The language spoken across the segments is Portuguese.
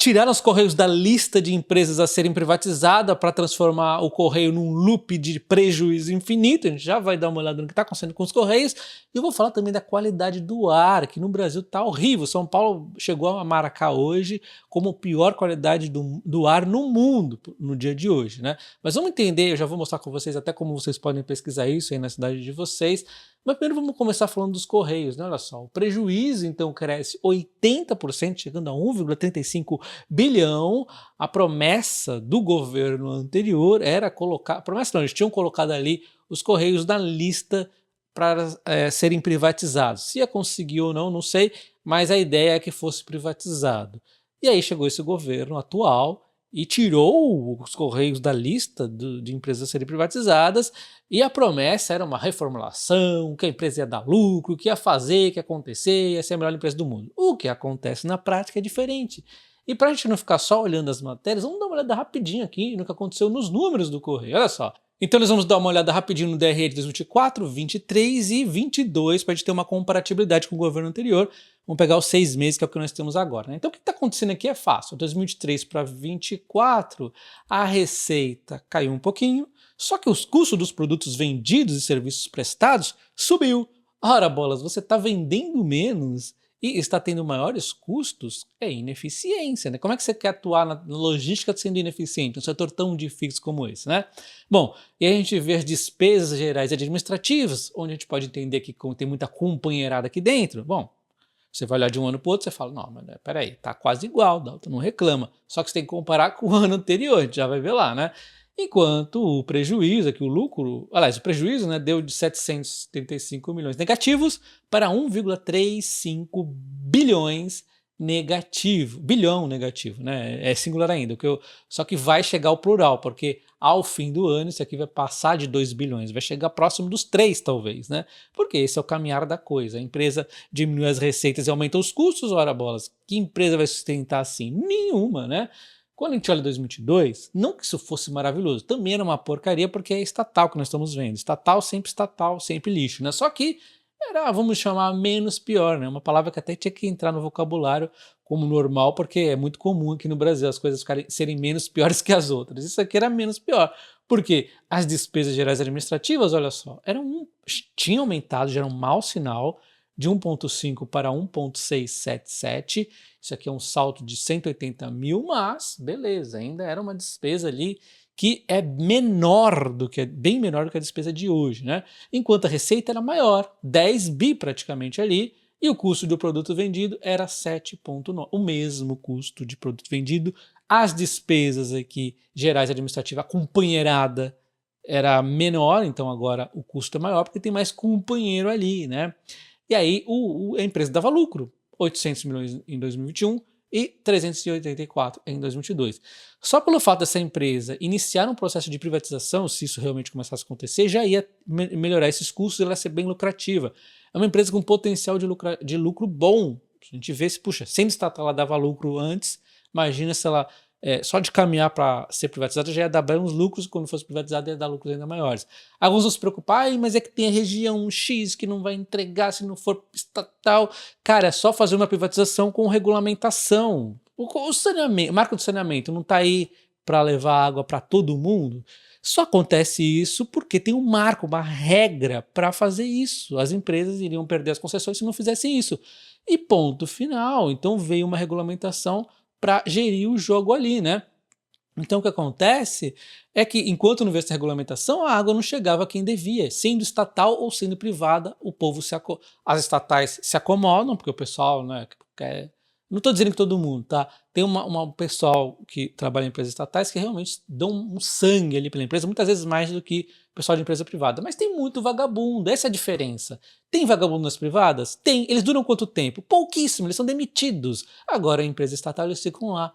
tiraram os Correios da lista de empresas a serem privatizadas para transformar o Correio num loop de prejuízo infinito. A gente já vai dar uma olhada no que está acontecendo com os Correios. E eu vou falar também da qualidade do ar, que no Brasil está horrível. São Paulo chegou a marcar hoje como a pior qualidade do ar no mundo, no dia de hoje, né? Mas vamos entender, eu já vou mostrar com vocês até como vocês podem pesquisar isso aí na cidade de vocês. Mas primeiro vamos começar falando dos Correios, né? Olha só, o prejuízo então cresce 80%, chegando a 1,35 bilhão. A promessa do governo anterior era colocar, promessa não, eles tinham colocado ali os Correios na lista para serem privatizados. Se ia conseguir ou não, não sei, mas a ideia é que fosse privatizado. E aí chegou esse governo atual e tirou os Correios da lista de empresas a serem privatizadas, e a promessa era uma reformulação, que a empresa ia dar lucro, que ia fazer, que ia acontecer, ia ser a melhor empresa do mundo. O que acontece na prática é diferente. E para a gente não ficar só olhando as matérias, vamos dar uma olhada rapidinho aqui no que aconteceu nos números do Correio. Olha só. Então nós vamos dar uma olhada rapidinho no DRE de 2024, 23 e 22 para a gente ter uma comparatibilidade com o governo anterior. Vamos pegar os 6 meses, que é o que nós temos agora, né? Então o que está acontecendo aqui é fácil. 2023 para 2024, a receita caiu um pouquinho, só que os custos dos produtos vendidos e serviços prestados subiu. Ora bolas, você está vendendo menos e está tendo maiores custos, é ineficiência, né? Como é que você quer atuar na logística sendo ineficiente, num setor tão difícil como esse, né? Bom, e a gente vê as despesas gerais e administrativas, onde a gente pode entender que tem muita companheirada aqui dentro. Bom, você vai olhar de um ano para o outro, você fala, não, mas peraí, tá quase igual, Dalton, não reclama. Só que você tem que comparar com o ano anterior, a gente já vai ver lá, né? Enquanto o prejuízo, aqui o lucro, aliás, o prejuízo, né, deu de 775 milhões negativos para 1,35 bilhões negativo, bilhão negativo, né? É singular ainda, só que vai chegar ao plural, porque ao fim do ano isso aqui vai passar de 2 bilhões, vai chegar próximo dos 3 talvez, né? Porque esse é o caminhar da coisa. A empresa diminui as receitas e aumenta os custos, ora bolas. Que empresa vai sustentar assim? Nenhuma, né? Quando a gente olha 2022, não que isso fosse maravilhoso, também era uma porcaria porque é estatal que nós estamos vendo. Estatal, sempre lixo, né? Só que era, vamos chamar, menos pior, né? Uma palavra que até tinha que entrar no vocabulário como normal, porque é muito comum aqui no Brasil as coisas serem menos piores que as outras. Isso aqui era menos pior, porque as despesas gerais administrativas, olha só, tinham aumentado, já era um mau sinal, de 1,5 para 1,677, isso aqui é um salto de 180 mil, mas beleza, ainda era uma despesa ali que é bem menor do que a despesa de hoje, né? Enquanto a receita era maior, 10 bi praticamente ali, e o custo do produto vendido era 7,9, o mesmo custo de produto vendido. As despesas aqui gerais administrativas, a companheirada era menor, então agora o custo é maior porque tem mais companheiro ali, né? E aí a empresa dava lucro, 800 milhões em 2021 e 384 em 2022. Só pelo fato dessa empresa iniciar um processo de privatização, se isso realmente começasse a acontecer, já ia melhorar esses custos e ela ia ser bem lucrativa. É uma empresa com potencial de lucro bom. A gente vê se, puxa, sendo estatal ela dava lucro antes, imagina se ela só de caminhar para ser privatizada já ia dar bons lucros, quando fosse privatizada ia dar lucros ainda maiores. Alguns vão se preocupar, mas é que tem a região X que não vai entregar se não for estatal. Cara, é só fazer uma privatização com regulamentação. O saneamento, o marco do saneamento não está aí para levar água para todo mundo. Só acontece isso porque tem um marco, uma regra para fazer isso. As empresas iriam perder as concessões se não fizessem isso. E ponto final. Então veio uma regulamentação para gerir o jogo ali, né? Então o que acontece é que enquanto não houvesse regulamentação, a água não chegava a quem devia, sendo estatal ou sendo privada, o povo as estatais se acomodam, porque o pessoal, né, não estou dizendo que todo mundo, tá? Tem um pessoal que trabalha em empresas estatais que realmente dão um sangue ali pela empresa, muitas vezes mais do que o pessoal de empresa privada, mas tem muito vagabundo, essa é a diferença. Tem vagabundo nas privadas? Tem. Eles duram quanto tempo? Pouquíssimo, eles são demitidos. Agora a empresa estatal, eles ficam lá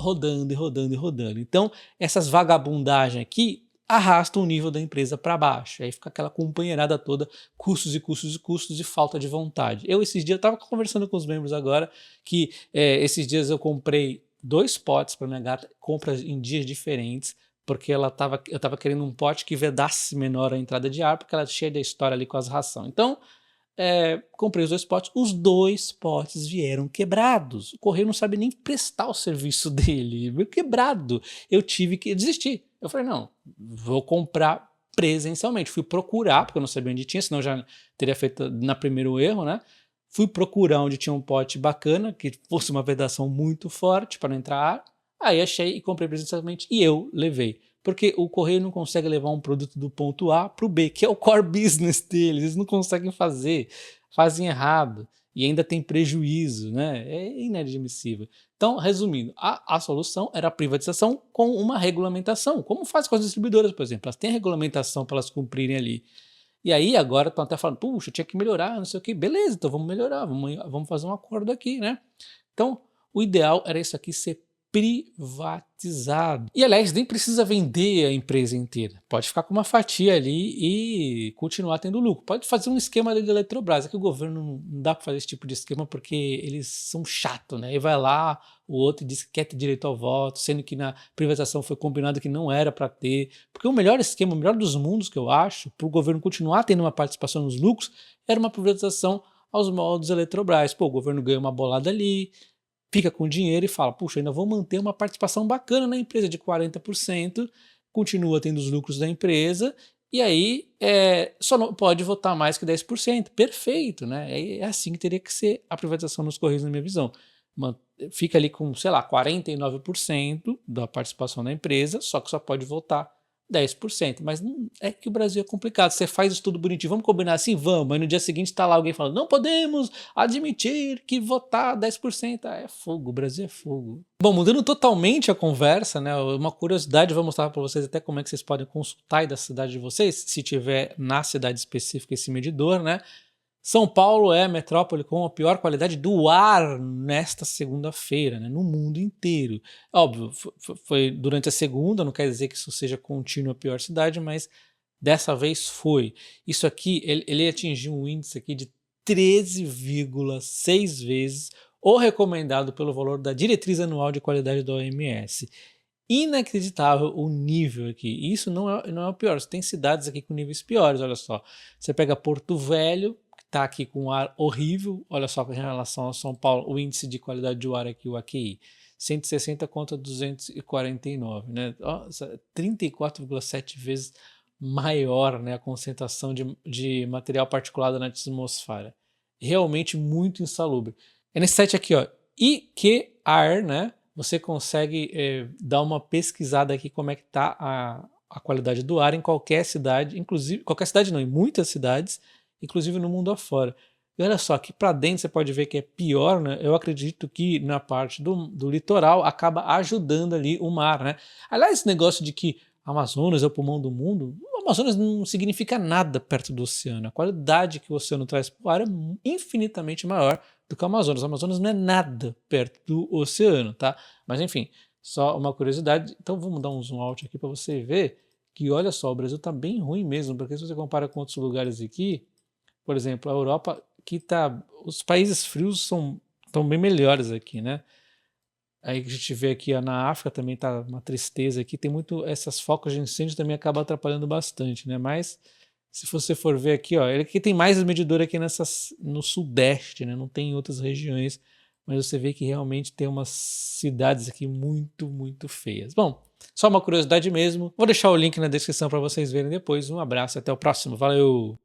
rodando e rodando e rodando. Então essas vagabundagens aqui arrastam o nível da empresa para baixo, aí fica aquela companheirada toda, custos e custos e custos e falta de vontade. Esses dias, eu estava conversando com os membros agora, que esses dias eu comprei 2 potes para minha gata, compras em dias diferentes, porque eu estava querendo um pote que vedasse menor a entrada de ar, porque ela é cheia da história ali com as ração. Então, comprei os dois potes vieram quebrados. O correio não sabe nem prestar o serviço dele, veio quebrado. Eu tive que desistir. Eu falei, não, vou comprar presencialmente. Fui procurar, porque eu não sabia onde tinha, senão eu já teria feito na primeiro erro, né? Fui procurar onde tinha um pote bacana, que fosse uma vedação muito forte para não entrar ar. Aí achei e comprei presencialmente e eu levei. Porque o correio não consegue levar um produto do ponto A para o B, que é o core business deles. Eles não conseguem fazer, fazem errado e ainda tem prejuízo, né? É inadmissível. Então, resumindo, a solução era a privatização com uma regulamentação, como faz com as distribuidoras, por exemplo. Elas têm regulamentação para elas cumprirem ali. E aí agora estão até falando, puxa, tinha que melhorar, não sei o que. Beleza, então vamos melhorar, vamos fazer um acordo aqui, né? Então, o ideal era isso aqui ser privatizado. E, aliás, nem precisa vender a empresa inteira. Pode ficar com uma fatia ali e continuar tendo lucro. Pode fazer um esquema da Eletrobras. É que o governo não dá para fazer esse tipo de esquema porque eles são chatos, né? E vai lá, o outro diz que quer ter direito ao voto, sendo que na privatização foi combinado que não era para ter. Porque o melhor esquema, o melhor dos mundos que eu acho, para o governo continuar tendo uma participação nos lucros, era uma privatização aos moldes Eletrobras. Pô, o governo ganha uma bolada ali, fica com dinheiro e fala, puxa, ainda vou manter uma participação bacana na empresa de 40%, continua tendo os lucros da empresa, e aí só não pode votar mais que 10%. Perfeito, né? É assim que teria que ser a privatização nos Correios, na minha visão. Fica ali com, sei lá, 49% da participação da empresa, só que só pode votar 10%, mas não, é que o Brasil é complicado, você faz isso tudo bonitinho, vamos combinar assim? Vamos, mas no dia seguinte está lá alguém falando, não podemos admitir que votar 10%, é fogo, o Brasil é fogo. Bom, mudando totalmente a conversa, né, uma curiosidade, eu vou mostrar para vocês até como é que vocês podem consultar aí da cidade de vocês, se tiver na cidade específica esse medidor, né. São Paulo é a metrópole com a pior qualidade do ar nesta segunda-feira, né, no mundo inteiro. Óbvio, foi durante a segunda, não quer dizer que isso seja contínuo a pior cidade, mas dessa vez foi. Isso aqui, ele atingiu um índice aqui de 13,6 vezes o recomendado pelo valor da diretriz anual de qualidade da OMS. Inacreditável o nível aqui. Isso não é o pior. Você tem cidades aqui com níveis piores, olha só. Você pega Porto Velho, que está aqui com um ar horrível, olha só, em relação a São Paulo, o índice de qualidade do ar aqui, o AQI, 160 contra 249, né? 34,7 vezes maior, né, a concentração de material particulado na atmosfera. Realmente muito insalubre. É nesse site aqui, ó, IQAir, né? Você consegue dar uma pesquisada aqui como é que está a qualidade do ar em qualquer cidade, inclusive, qualquer cidade não, em muitas cidades, inclusive no mundo afora. E olha só, aqui para dentro você pode ver que é pior, né? Eu acredito que na parte do litoral acaba ajudando ali o mar, né? Aliás, esse negócio de que Amazonas é o pulmão do mundo, o Amazonas não significa nada perto do oceano. A qualidade que o oceano traz para o ar é infinitamente maior do que o Amazonas. O Amazonas não é nada perto do oceano, tá? Mas enfim, só uma curiosidade. Então vamos dar um zoom out aqui para você ver que, olha só, o Brasil tá bem ruim mesmo, porque se você compara com outros lugares aqui, por exemplo, a Europa, que tá, os países frios estão bem melhores aqui, né? Aí que a gente vê aqui, ó, na África também tá uma tristeza aqui, tem muito, essas focas de incêndio também acabam atrapalhando bastante, né? Mas se você for ver aqui, ó, ele aqui tem mais medidor aqui no sudeste, né? Não tem em outras regiões, mas você vê que realmente tem umas cidades aqui muito, muito feias. Bom, só uma curiosidade mesmo. Vou deixar o link na descrição para vocês verem depois. Um abraço, até o próximo. Valeu!